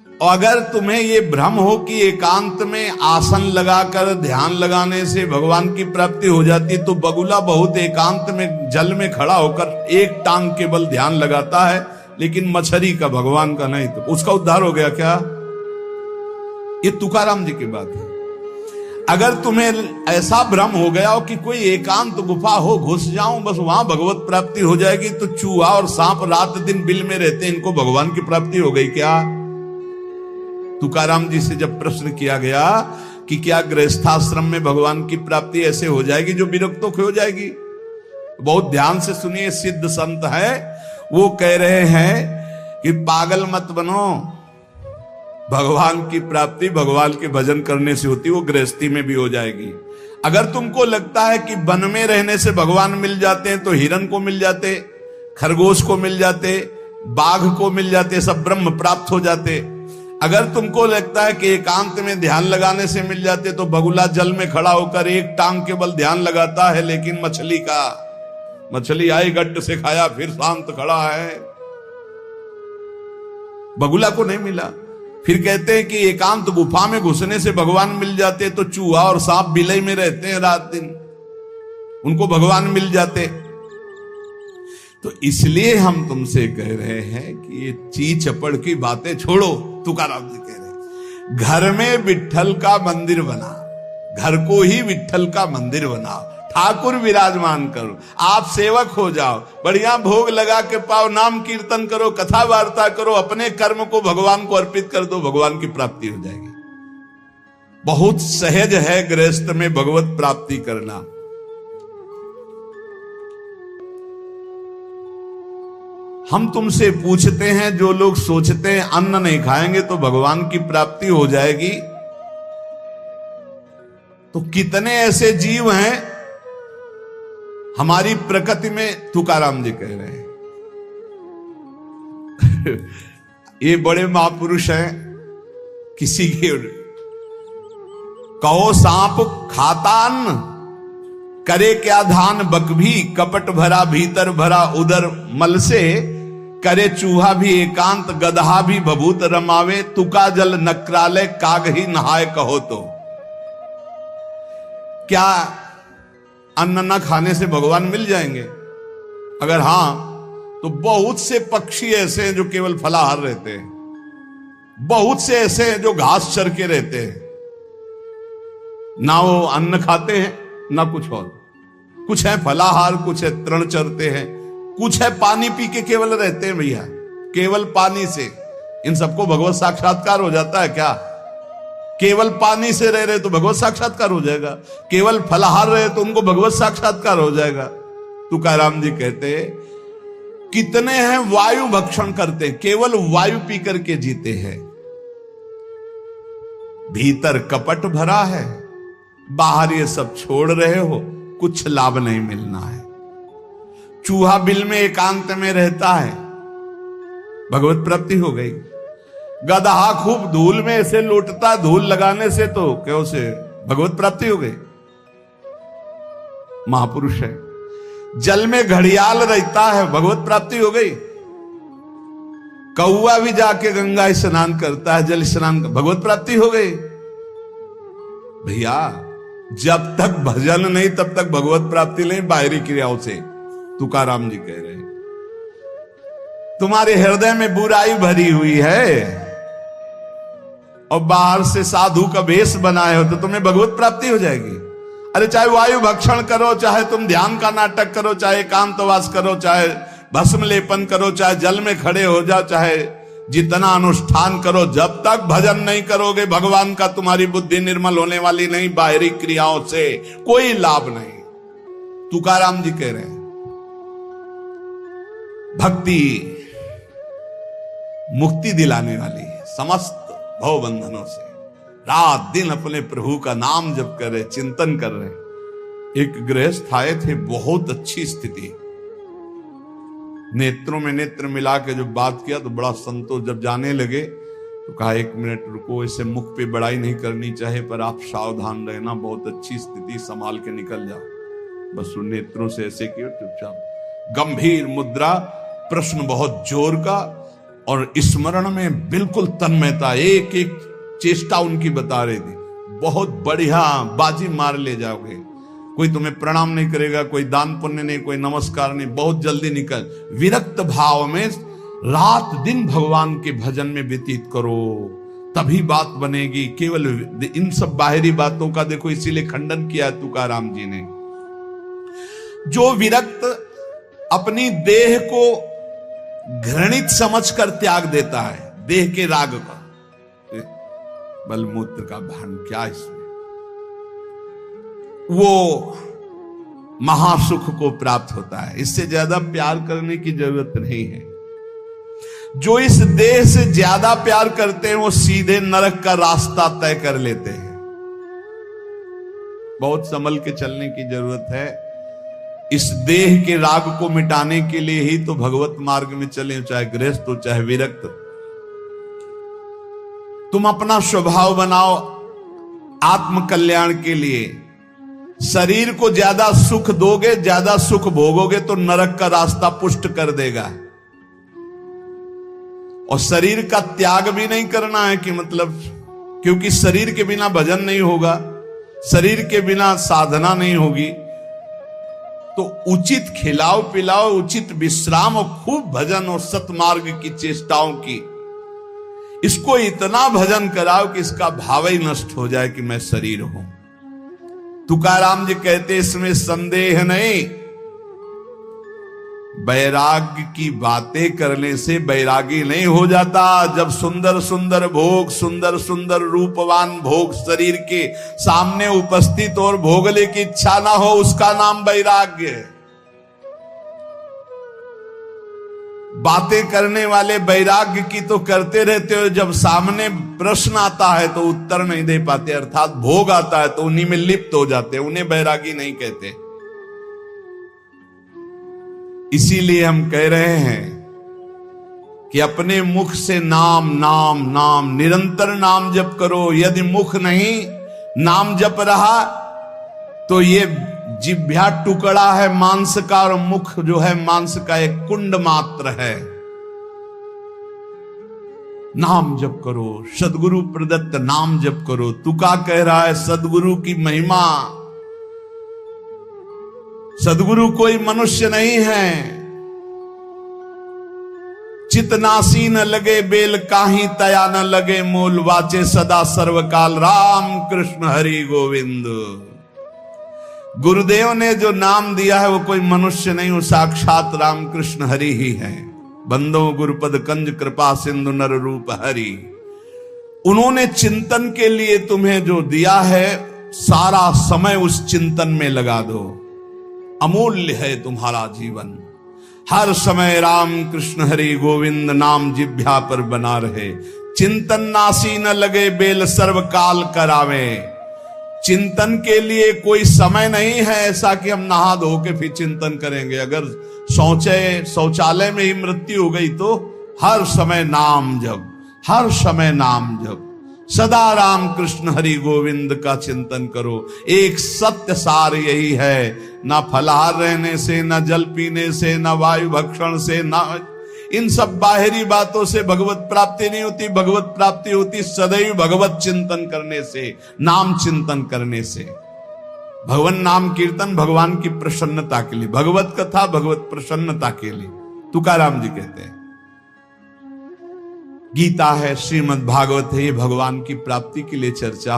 और अगर तुम्हें ये भ्रम हो कि एकांत में आसन लगाकर ध्यान लगाने से भगवान की प्राप्ति हो जाती, तो बगुला बहुत एकांत में जल में खड़ा होकर एक टांग के बल ध्यान लगाता है, लेकिन मछली का, भगवान का नहीं। तो उसका उद्धार हो गया क्या? ये तुकाराम जी की बात है। अगर तुम्हें ऐसा भ्रम हो गया हो कि कोई एकांत गुफा हो, घुस जाऊं बस वहां भगवत प्राप्ति हो जाएगी, तो चूहा और सांप रात दिन बिल में रहते हैं, इनको भगवान की प्राप्ति हो गई क्या? तुकाराम जी से जब प्रश्न किया गया कि क्या गृहस्थाश्रम में भगवान की प्राप्ति ऐसे हो जाएगी जो विरक्तों की हो जाएगी? बहुत ध्यान से सुनिए, सिद्ध संत है, वो कह रहे हैं कि पागल मत बनो, भगवान की प्राप्ति भगवान के भजन करने से होती, वो गृहस्थी में भी हो जाएगी। अगर तुमको लगता है कि वन में रहने से भगवान मिल जाते हैं, तो हिरन को मिल जाते, खरगोश को मिल जाते, बाघ को मिल जाते, सब ब्रह्म प्राप्त हो जाते। अगर तुमको लगता है कि एकांत में ध्यान लगाने से मिल जाते, तो बगुला जल में खड़ा होकर एक टांग के बल ध्यान लगाता है, लेकिन मछली आई गट्ट से खाया फिर शांत खड़ा है, बगुला को नहीं मिला। फिर कहते हैं कि एकांत गुफा में घुसने से भगवान मिल जाते, तो चूहा और सांप बिलई में रहते हैं रात दिन, उनको भगवान मिल जाते। तो इसलिए हम तुमसे कह रहे हैं कि ये ची चपड़ की बातें छोड़ो। तुकाराम जी कह रहे हैं, घर में विट्ठल का मंदिर बना, घर को ही विट्ठल का मंदिर बनाओ, ठाकुर विराजमान करो, आप सेवक हो जाओ, बढ़िया भोग लगा के पाओ, नाम कीर्तन करो, कथा वार्ता करो, अपने कर्म को भगवान को अर्पित कर दो, भगवान की प्राप्ति हो जाएगी। बहुत सहज है गृहस्थ में भगवत प्राप्ति करना। हम तुमसे पूछते हैं, जो लोग सोचते हैं अन्न नहीं खाएंगे तो भगवान की प्राप्ति हो जाएगी, तो कितने ऐसे जीव हैं हमारी प्रकृति में? तुकाराम जी कह रहे हैं ये बड़े महापुरुष हैं, किसी के कहो सांप खाता अन्न, करे क्या धान बक भी, कपट भरा भीतर भरा उदर मल से, करे चूहा भी एकांत, गदहा भी भभूत रमावे, तुका जल नक्राले काग ही नहाए कहो तो। क्या अन्न न खाने से भगवान मिल जाएंगे? अगर हां, तो बहुत से पक्षी ऐसे हैं जो केवल फलाहार रहते हैं, बहुत से ऐसे हैं जो घास चर के रहते हैं, ना वो अन्न खाते हैं ना कुछ और। कुछ है फलाहार, कुछ है तृण चरते हैं, कुछ है पानी पी के केवल रहते हैं भैया, केवल पानी से। इन सबको भगवत साक्षात्कार हो जाता है क्या? केवल पानी से रह रहे तो भगवत साक्षात्कार हो जाएगा, केवल फलाहार रहे तो उनको भगवत साक्षात्कार हो जाएगा। तुकाराम जी कहते कितने हैं वायु भक्षण करते, केवल वायु पी करके जीते हैं, भीतर कपट भरा है, बाहर ये सब छोड़ रहे हो, कुछ लाभ नहीं मिलना है। चूहा बिल में एकांत में रहता है, भगवत प्राप्ति हो गई। गदहा खूब धूल में ऐसे लौटता, धूल लगाने से तो क्या उसे भगवत प्राप्ति हो गई, महापुरुष है। जल में घड़ियाल रहता है, भगवत प्राप्ति हो गई। कौआ भी जाके गंगा स्नान करता है, जल स्नान, भगवत प्राप्ति हो गई। भैया जब तक भजन नहीं तब तक भगवत प्राप्ति नहीं, बाहरी क्रियाओं से। तुकाराम जी कह रहे हैं तुम्हारे हृदय में बुराई भरी हुई है और बाहर से साधु का वेश बनाए हो, तो तुम्हें भगवत प्राप्ति हो जाएगी। अरे चाहे वायु भक्षण करो, चाहे तुम ध्यान का नाटक करो, चाहे एकांतवास करो, चाहे भस्म लेपन करो, चाहे जल में खड़े हो जाओ, चाहे जितना अनुष्ठान करो, जब तक भजन नहीं करोगे भगवान का, तुम्हारी बुद्धि निर्मल होने वाली नहीं। बाहरी क्रियाओं से कोई लाभ नहीं। तुकाराम जी कह रहे हैं भक्ति मुक्ति दिलाने वाली है समस्त भव बंधनों से। रात दिन अपने प्रभु का नाम जप कर रहे, चिंतन कर रहे। एक गृहस्थ आए थे, बहुत अच्छी स्थिति, नेत्रों में नेत्र मिला के जब बात किया तो बड़ा संतोष। जब जाने लगे तो कहा 1 मिनट रुको, इसे मुख पे बड़ाई नहीं करनी चाहिए, पर आप सावधान रहना, बहुत अच्छी स्थिति, संभाल के निकल जाओ। बस उन नेत्रों से ऐसे किया, चुपचाप गंभीर मुद्रा, प्रश्न बहुत जोर का, और स्मरण में बिल्कुल तन्मयता, एक एक चेष्टा उनकी बता रही थी। बहुत बढ़िया बाजी मार ले जाओगे, कोई तुम्हें प्रणाम नहीं करेगा, कोई दान पुण्य नहीं, कोई नमस्कार नहीं, बहुत जल्दी निकल। विरक्त भाव में रात दिन भगवान के भजन में व्यतीत करो, तभी बात बनेगी। केवल इन सब बाहरी बातों का देखो इसीलिए खंडन किया तुकाराम जी ने। जो विरक्त अपनी देह को घृणित समझकर त्याग देता है, देह के राग का, बलमूत्र का भान क्या इसमें, वो महासुख को प्राप्त होता है। इससे ज्यादा प्यार करने की जरूरत नहीं है। जो इस देह से ज्यादा प्यार करते हैं वो सीधे नरक का रास्ता तय कर लेते हैं। बहुत संभल के चलने की जरूरत है। इस देह के राग को मिटाने के लिए ही तो भगवत मार्ग में चले, चाहे गृहस्थ हो चाहे विरक्त। तुम अपना स्वभाव बनाओ आत्म कल्याण के लिए। शरीर को ज्यादा सुख दोगे, ज्यादा सुख भोगोगे तो नरक का रास्ता पुष्ट कर देगा। और शरीर का त्याग भी नहीं करना है कि मतलब, क्योंकि शरीर के बिना भजन नहीं होगा, शरीर के बिना साधना नहीं होगी। तो उचित खिलाओ पिलाओ, उचित विश्राम और खूब भजन और सतमार्ग की चेष्टाओं की। इसको इतना भजन कराओ कि इसका भाव ही नष्ट हो जाए कि मैं शरीर हूं। तुकाराम जी कहते इसमें संदेह नहीं, वैराग्य की बातें करने से वैरागी नहीं हो जाता। जब सुंदर सुंदर भोग, सुंदर सुंदर रूपवान भोग शरीर के सामने उपस्थित और भोगने की इच्छा ना हो, उसका नाम वैराग्य है। बातें करने वाले वैराग्य की तो करते रहते हो, जब सामने प्रश्न आता है तो उत्तर नहीं दे पाते, अर्थात भोग आता है तो उन्हीं में लिप्त हो जाते, उन्हें वैरागी नहीं कहते। इसीलिए हम कह रहे हैं कि अपने मुख से नाम नाम नाम, निरंतर नाम जप करो। यदि मुख नहीं नाम जप रहा तो ये जिह्वा टुकड़ा है मांस का, और मुख जो है मांस का एक कुंड मात्र है। नाम जप करो, सदगुरु प्रदत्त नाम जप करो। तुका कह रहा है सदगुरु की महिमा। सदगुरु कोई मनुष्य नहीं है। चितनासी न लगे बेल काही, तया न लगे मूल, वाचे सदा सर्वकाल राम कृष्ण हरि गोविंद। गुरुदेव ने जो नाम दिया है वो कोई मनुष्य नहीं, वो साक्षात राम कृष्ण हरि ही है। बंदो गुरुपद कंज कृपा सिंधु नर रूप हरि। उन्होंने चिंतन के लिए तुम्हें जो दिया है, सारा समय उस चिंतन में लगा दो। अमूल्य है तुम्हारा जीवन। हर समय राम कृष्ण हरि गोविंद नाम जिह्वा पर बना रहे। चिंतन नासी न लगे बेल, सर्वकाल करावे। चिंतन के लिए कोई समय नहीं है ऐसा कि हम नहा धो के फिर चिंतन करेंगे। अगर शौचालय में ही मृत्यु हो गई तो हर समय नाम जप, हर समय नाम जप। सदा राम कृष्ण हरि गोविंद का चिंतन करो। एक सत्य सार यही है, ना फलाहार रहने से, ना जल पीने से, ना वायु भक्षण से, ना इन सब बाहरी बातों से भगवत प्राप्ति नहीं होती। भगवत प्राप्ति होती सदैव भगवत चिंतन करने से, नाम चिंतन करने से। भगवान नाम कीर्तन भगवान की प्रसन्नता के लिए, भगवत कथा भगवत प्रसन्नता के लिए। तुकाराम जी कहते हैं गीता है, श्रीमद् भागवत है, ये भगवान की प्राप्ति के लिए चर्चा